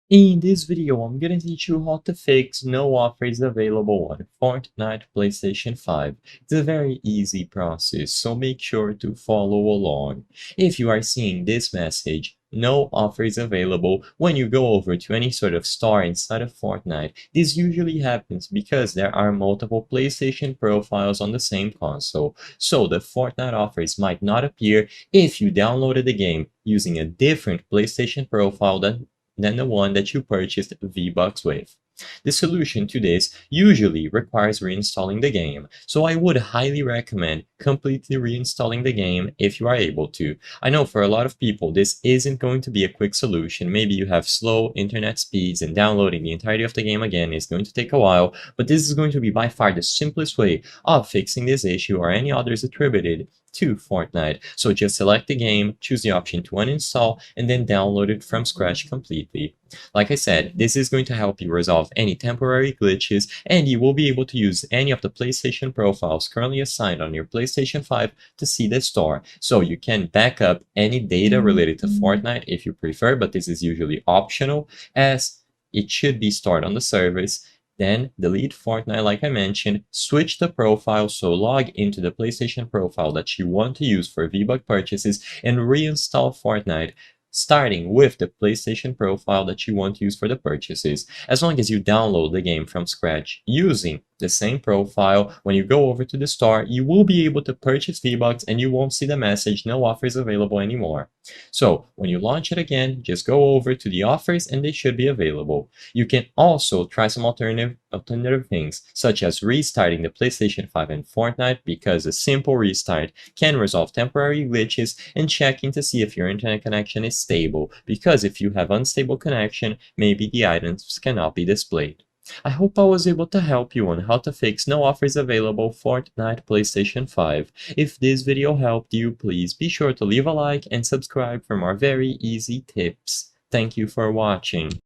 In this video, I'm gonna teach you how to fix no offers available on Fortnite PlayStation 5. It's a very easy process, so make sure to follow along. If you are seeing this message, no offers available, when you go over to any sort of store inside of Fortnite, this usually happens because there are multiple PlayStation profiles on the same console, so the Fortnite offers might not appear if you downloaded the game using a different PlayStation profile than the one that you purchased V-Bucks with. The solution to this usually requires reinstalling the game, so I would highly recommend completely reinstalling the game if you are able to. I know for a lot of people this isn't going to be a quick solution. Maybe you have slow internet speeds and downloading the entirety of the game again is going to take a while, but this is going to be by far the simplest way of fixing this issue or any others attributed to Fortnite. So just select the game, choose the option to uninstall, and then download it from scratch completely. Like I said, this is going to help you resolve any temporary glitches, and you will be able to use any of the PlayStation profiles currently assigned on your PlayStation 5 to see the store. So you can back up any data related to Fortnite if you prefer, but this is usually optional as it should be stored on the service. Then delete Fortnite like I mentioned, switch the profile, so log into the PlayStation profile that you want to use for V-Buck purchases and reinstall Fortnite, starting with the PlayStation profile that you want to use for the purchases. As long as you download the game from scratch using the same profile, when you go over to the store, you will be able to purchase V-Bucks and you won't see the message, no offers available anymore. So when you launch it again, just go over to the offers and they should be available. You can also try some alternative things, such as restarting the PlayStation 5 and Fortnite, because a simple restart can resolve temporary glitches, and checking to see if your internet connection is stable, because if you have unstable connection, maybe the items cannot be displayed. I hope I was able to help you on how to fix no offers available Fortnite PlayStation 5. If this video helped you, please be sure to leave a like and subscribe for more very easy tips. Thank you for watching.